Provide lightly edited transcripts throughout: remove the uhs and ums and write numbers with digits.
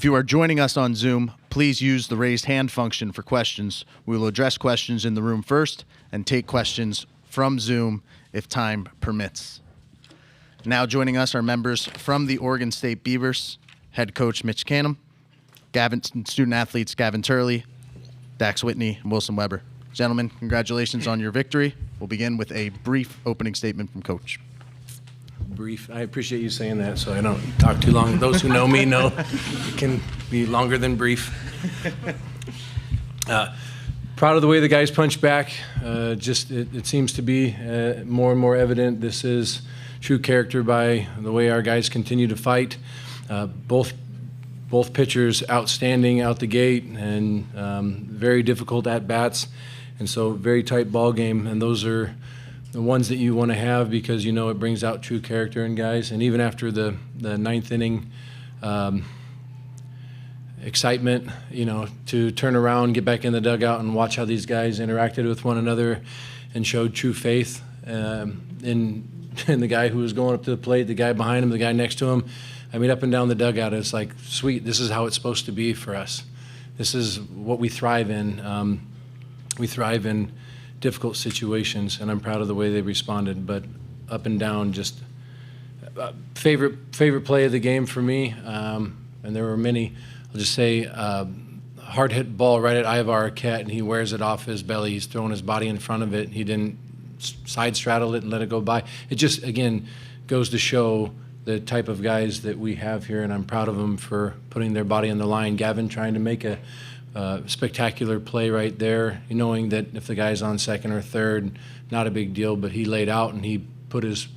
If you are joining us on Zoom, please use the raised hand function for questions. We will address questions in the room first and take questions from Zoom if time permits. Now joining us are members from the Oregon State Beavers, head coach Mitch Canham, student athletes Gavin Turley, Dax Whitney, and Wilson Weber. Gentlemen, congratulations on your victory. We'll begin with a brief opening statement from Coach. Brief. I appreciate you saying that so I don't talk too long. Those who know me know it can be longer than brief. Proud of the way the guys punch back. It seems to be more and more evident this is true character by the way our guys continue to fight. Both pitchers outstanding out the gate and very difficult at-bats. And so very tight ball game, and those are the ones that you want to have because you know it brings out true character in guys. And even after the ninth inning excitement, you know, to turn around, get back in the dugout and watch how these guys interacted with one another and showed true faith in the guy who was going up to the plate, the guy behind him, the guy next to him. I mean, up and down the dugout, it's like, sweet, this is how it's supposed to be for us. This is what we thrive in. We thrive in difficult situations, and I'm proud of the way they responded. But up and down, just favorite play of the game for me, and there were many. I'll just say hard hit ball right at Ivar Arquette, and he wears it off his belly. He's throwing his body in front of it. He didn't side straddle it and let it go by. It just, again, goes to show the type of guys that we have here, and I'm proud of them for putting their body on the line. Gavin trying to make a spectacular play right there, knowing that if the guy's on second or third, not a big deal, but he laid out and he put his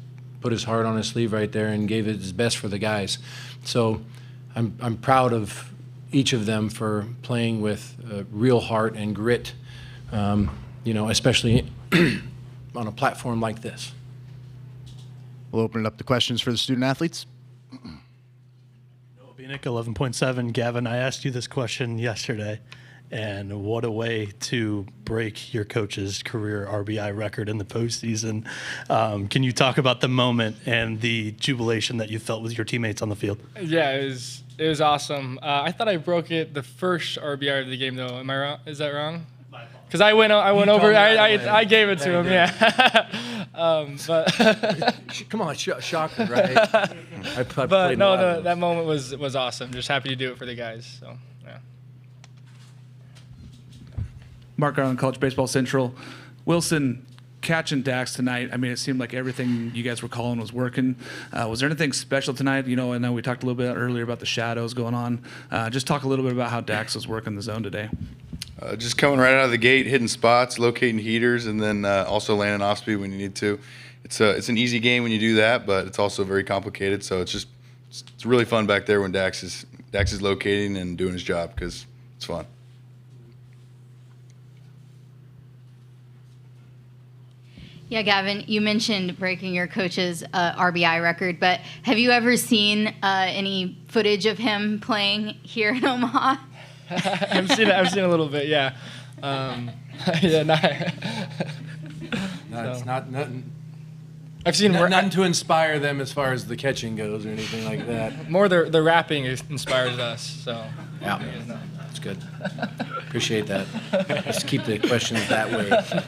heart on his sleeve right there and gave it his best for the guys. So I'm proud of each of them for playing with real heart and grit, especially on a platform like this. We'll open it up to questions for the student athletes. Nick 11.7. Gavin, I asked you this question yesterday, and what a way to break your coach's career RBI record in the postseason. Can you talk about the moment and the jubilation that you felt with your teammates on the field? Yeah, it was awesome. I thought I broke it the first RBI of the game, though. Am I wrong? Is that wrong? Because I went over. I gave it to him. Yeah. But come on, shocker, right? But no, that moment was awesome. Just happy to do it for the guys. So yeah. Mark Garland, College Baseball Central. Wilson, catching Dax tonight. I mean, it seemed like everything you guys were calling was working. Was there anything special tonight? You know, I know we talked a little bit earlier about the shadows going on. Just talk a little bit about how Dax was working the zone today. Just coming right out of the gate, hitting spots, locating heaters, and then also landing off speed when you need to. It's an easy game when you do that, but it's also very complicated. So it's really fun back there when Dax is locating and doing his job because it's fun. Yeah, Gavin, you mentioned breaking your coach's RBI record, but have you ever seen any footage of him playing here in Omaha? I've seen a little bit, yeah. Yeah, It's not nothing. I've seen nothing to inspire them as far as the catching goes or anything like that. More the rapping inspires us. So yeah, that's good. Appreciate that. Let's keep the questions that way.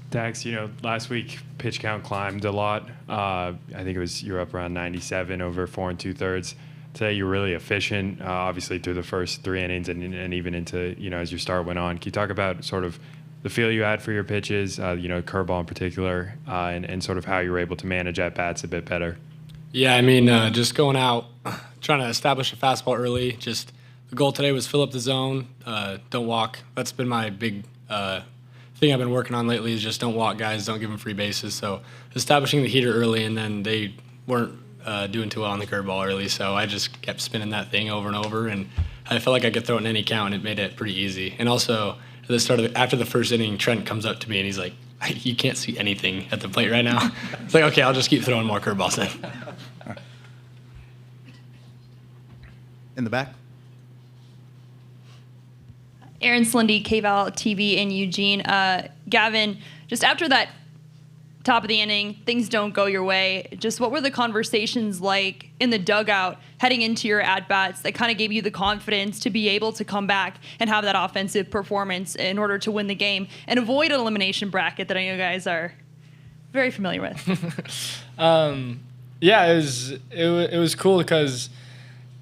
Dax, last week pitch count climbed a lot. I think you were up around 97 over 4 2/3. Today you're really efficient, obviously through the first 3 innings and even into, as your start went on. Can you talk about sort of the feel you had for your pitches, curveball in particular, and sort of how you were able to manage at-bats a bit better? Yeah, I mean, just going out, trying to establish a fastball early. Just the goal today was fill up the zone, don't walk. That's been my big thing I've been working on lately is just don't walk guys, don't give them free bases. So establishing the heater early, and then they weren't doing too well on the curveball early, so I just kept spinning that thing over and over, and I felt like I could throw it in any count, and it made it pretty easy. And also, at the start after the first inning, Trent comes up to me, and he's like, you can't see anything at the plate right now. It's like, okay, I'll just keep throwing more curveballs then. In the back. Aaron Slindy, KVAL TV in Eugene. Gavin, just after that top of the inning, things don't go your way. Just what were the conversations like in the dugout heading into your at-bats that kind of gave you the confidence to be able to come back and have that offensive performance in order to win the game and avoid an elimination bracket that I know you guys are very familiar with? Yeah, it was cool because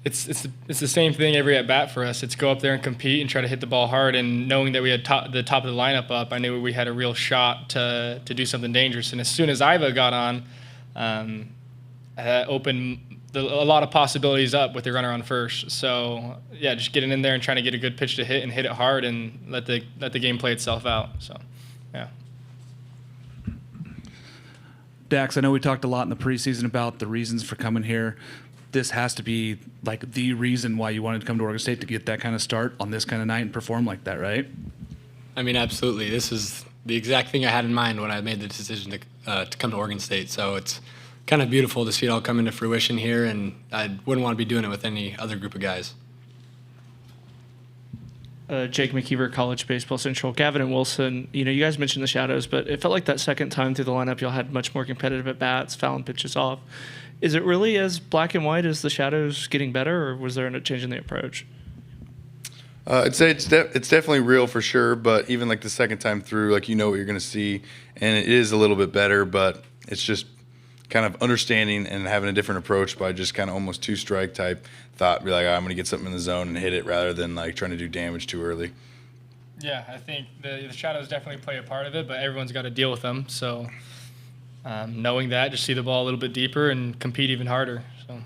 it's the same thing every at bat for us. It's go up there and compete and try to hit the ball hard. And knowing that we had the top of the lineup up, I knew we had a real shot to do something dangerous. And as soon as Iva got on, opened a lot of possibilities up with the runner on first. So yeah, just getting in there and trying to get a good pitch to hit and hit it hard and let the game play itself out. So yeah. Dax, I know we talked a lot in the preseason about the reasons for coming here. This has to be like the reason why you wanted to come to Oregon State, to get that kind of start on this kind of night and perform like that, right? I mean, absolutely. This is the exact thing I had in mind when I made the decision to come to Oregon State. So it's kind of beautiful to see it all come into fruition here, and I wouldn't want to be doing it with any other group of guys. Jake McKeever, College Baseball Central. Gavin and Wilson, you guys mentioned the shadows, but it felt like that second time through the lineup, y'all had much more competitive at-bats, fouling pitches off. Is it really as black and white as the shadows getting better, or was there a change in the approach? I'd say it's definitely real for sure, but even like the second time through, like what you're going to see, and it is a little bit better, but it's just kind of understanding and having a different approach by just kind of almost two-strike type thought. Be like, I'm going to get something in the zone and hit it rather than like trying to do damage too early. Yeah, I think the shadows definitely play a part of it, but everyone's got to deal with them. So knowing that, just see the ball a little bit deeper and compete even harder. So.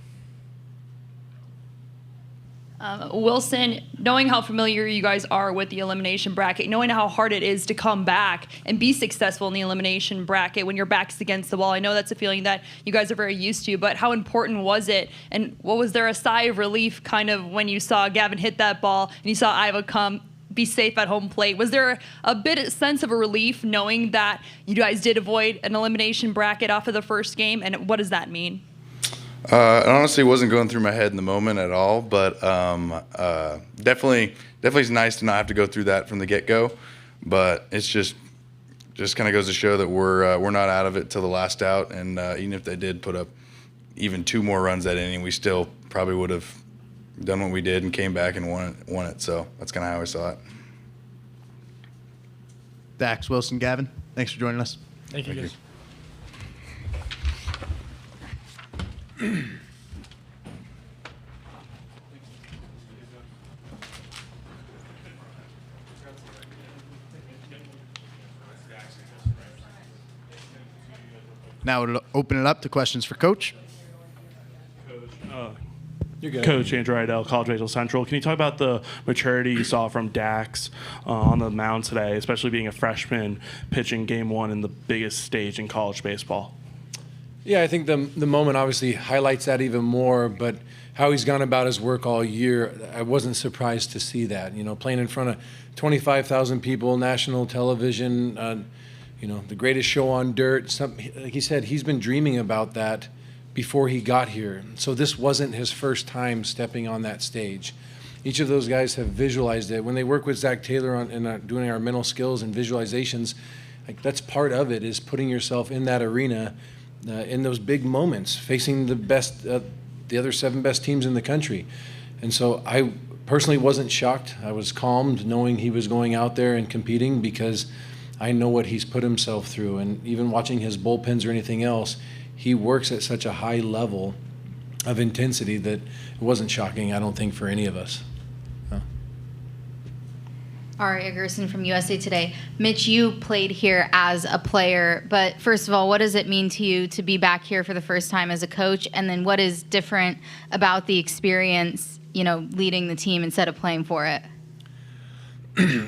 Wilson, knowing how familiar you guys are with the elimination bracket, knowing how hard it is to come back and be successful in the elimination bracket when your back's against the wall, I know that's a feeling that you guys are very used to, but how important was it? And what was there a sigh of relief kind of when you saw Gavin hit that ball and you saw Iva come be safe at home plate? Was there a sense of a relief knowing that you guys did avoid an elimination bracket off of the first game, and what does that mean? It honestly wasn't going through my head in the moment at all, but definitely it's nice to not have to go through that from the get-go. But it's just kind of goes to show that we're not out of it till the last out, and even if they did put up even 2 more runs that inning, we still probably would have done what we did and came back and won it. So that's kind of how I saw it. Dax, Wilson, Gavin, thanks for joining us. Thank you, guys. Now we'll open it up to questions for Coach. You're good. Coach Andrew Idell, College Baseball Central. Can you talk about the maturity you saw from Dax on the mound today, especially being a freshman pitching Game 1 in the biggest stage in college baseball? Yeah, I think the moment obviously highlights that even more, but how he's gone about his work all year, I wasn't surprised to see that. Playing in front of 25,000 people, national television, the greatest show on dirt. Like he said, he's been dreaming about that before he got here. So this wasn't his first time stepping on that stage. Each of those guys have visualized it. When they work with Zach Taylor on doing our mental skills and visualizations, like that's part of it, is putting yourself in that arena in those big moments, facing the best, the other 7 best teams in the country. And so I personally wasn't shocked. I was calmed knowing he was going out there and competing, because I know what he's put himself through. And even watching his bullpens or anything else, he works at such a high level of intensity that it wasn't shocking, I don't think, for any of us. Ari Gerson from USA Today. Mitch, you played here as a player, but first of all, what does it mean to you to be back here for the first time as a coach? And then what is different about the experience, leading the team instead of playing for it?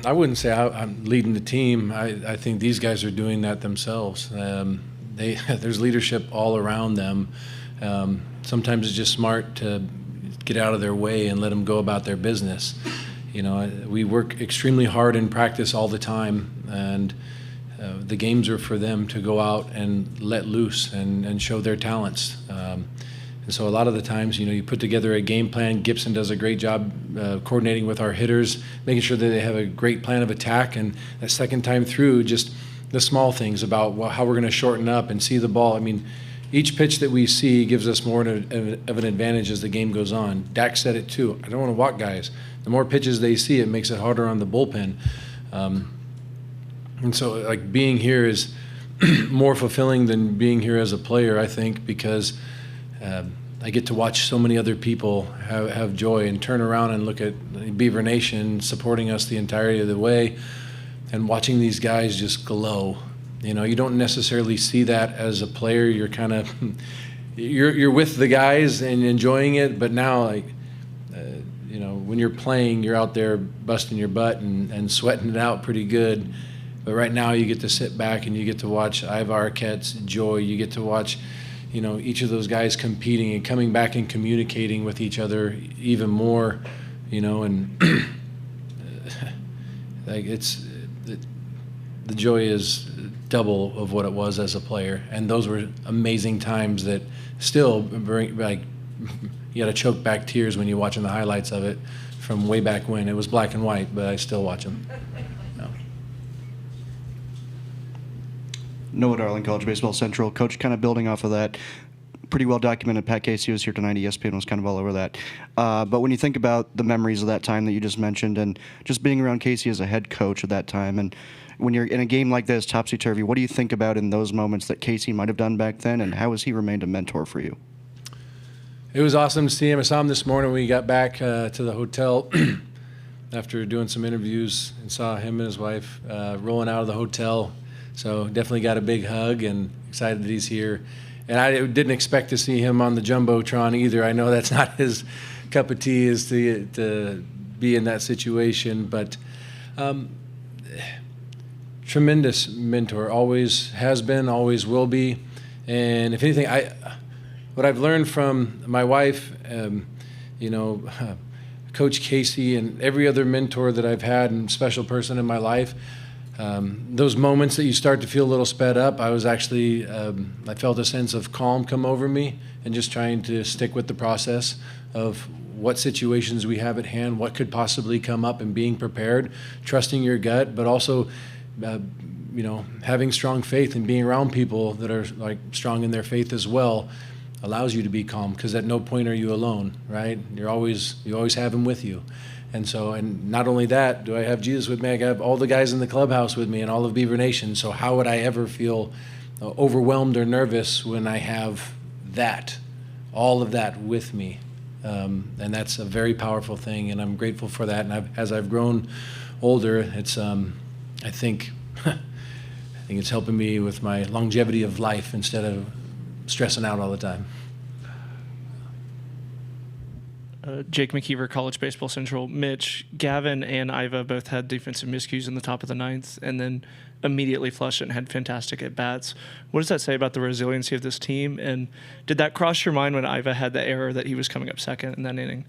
I wouldn't say I'm leading the team. I think these guys are doing that themselves. There's leadership all around them. Sometimes it's just smart to get out of their way and let them go about their business. We work extremely hard in practice all the time, and the games are for them to go out and let loose and show their talents. And so a lot of the times, you put together a game plan. Gibson does a great job coordinating with our hitters, making sure that they have a great plan of attack. And that second time through, just the small things about how we're going to shorten up and see the ball. I mean, each pitch that we see gives us more of an advantage as the game goes on. Dak said it too. I don't want to walk guys. The more pitches they see, it makes it harder on the bullpen. And so, like, being here is more fulfilling than being here as a player, I think, because I get to watch so many other people have joy and turn around and look at Beaver Nation supporting us the entirety of the way and watching these guys just glow. You know, you don't necessarily see that as a player. You're kind of you're with the guys and enjoying it, but now, like, you know, when you're playing, you're out there busting your butt and sweating it out pretty good. But right now, you get to sit back and you get to watch Ivar, Arquette's joy. You get to watch, you know, each of those guys competing and coming back and communicating with each other even more, you know, and like the joy is double of what it was as a player. And those were amazing times that still bring, like, you got to choke back tears when you're watching the highlights of it from way back when. It was black and white, but I still watch them. Noah Darling, College Baseball Central. Coach, kind of building off of that, pretty well documented. Pat Casey was here tonight. ESPN was kind of all over that. But when you think about the memories of that time that you just mentioned and just being around Casey as a head coach at that time, and when you're in a game like this, topsy-turvy, what do you think about in those moments that Casey might have done back then, and how has he remained a mentor for you? It was awesome to see him. I saw him this morning when we got back to the hotel after doing some interviews, and saw him and his wife rolling out of the hotel. So definitely got a big hug and excited that he's here. And I didn't expect to see him on the Jumbotron either. I know that's not his cup of tea, is to be in that situation. But tremendous mentor, always has been, always will be. And if anything, what I've learned from my wife, you know, Coach Casey and every other mentor that I've had and special person in my life, those moments that you start to feel a little sped up, I was actually, I felt a sense of calm come over me and just trying to stick with the process of what situations we have at hand, what could possibly come up, and being prepared, trusting your gut, but also, you know, having strong faith and being around people that are like strong in their faith as well allows you to be calm, because at no point are you alone, right? You always have him with you. And so, and not only that, do I have Jesus with me, I have all the guys in the clubhouse with me and all of Beaver Nation. So how would I ever feel overwhelmed or nervous when I have that, all of that with me? And that's a very powerful thing, and I'm grateful for that. And as I've grown older, it's, I think it's helping me with my longevity of life instead of stressing out all the time. Jake McKeever, College Baseball Central. Mitch, Gavin and Iva both had defensive miscues in the top of the ninth and then immediately flushed and had fantastic at-bats. What does that say about the resiliency of this team? And did that cross your mind when Iva had the error that he was coming up second in that inning?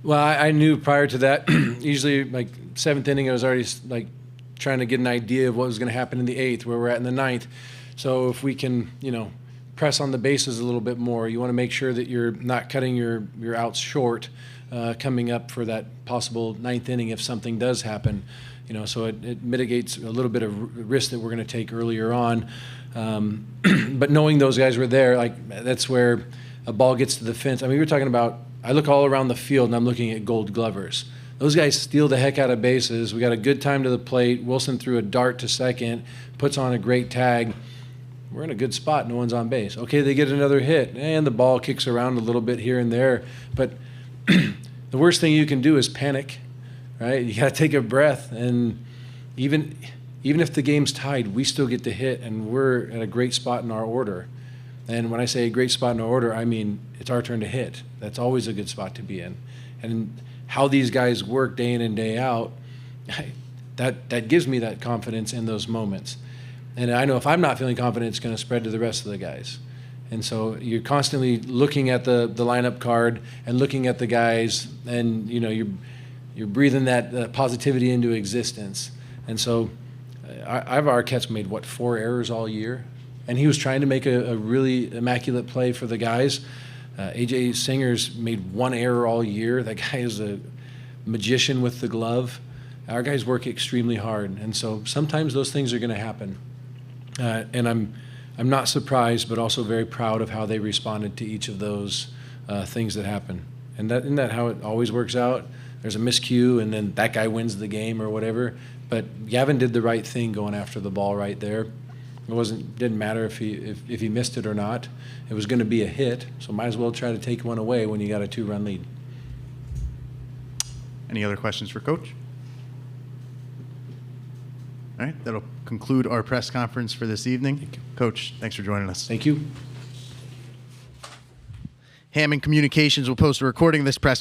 Well, I knew prior to that, usually like seventh inning, I was already like trying to get an idea of what was going to happen in the eighth, where we're at in the ninth. So if we can, you know, press on the bases a little bit more. You want to make sure that you're not cutting your outs short coming up for that possible ninth inning if something does happen. You know, so it mitigates a little bit of risk that we're going to take earlier on. But knowing those guys were there, like, that's where a ball gets to the fence. I mean, we were talking about, I look all around the field and I'm looking at Gold Glovers. Those guys steal the heck out of bases. We got a good time to the plate. Wilson threw a dart to second, puts on a great tag. We're in a good spot, no one's on base. Okay, they get another hit, and the ball kicks around a little bit here and there. But the worst thing you can do is panic, right? You got to take a breath, and even if the game's tied, we still get to hit, and we're at a great spot in our order. And when I say a great spot in our order, I mean it's our turn to hit. That's always a good spot to be in. And how these guys work day in and day out, that gives me that confidence in those moments. And I know if I'm not feeling confident, it's going to spread to the rest of the guys. And so you're constantly looking at the lineup card and looking at the guys, and you know you're breathing that positivity into existence. And so Ivar Arquette's made 4 errors all year, and he was trying to make a really immaculate play for the guys. AJ Singer's made 1 error all year. That guy is a magician with the glove. Our guys work extremely hard, and so sometimes those things are going to happen. And I'm not surprised, but also very proud of how they responded to each of those things that happen. And isn't that how it always works out? There's a miscue, and then that guy wins the game or whatever. But Gavin did the right thing going after the ball right there. It didn't matter if he missed it or not. It was going to be a hit, so might as well try to take one away when you got a 2-run lead. Any other questions for Coach? All right, that'll conclude our press conference for this evening. Coach, thanks for joining us. Thank you. Hammond Communications will post a recording of this press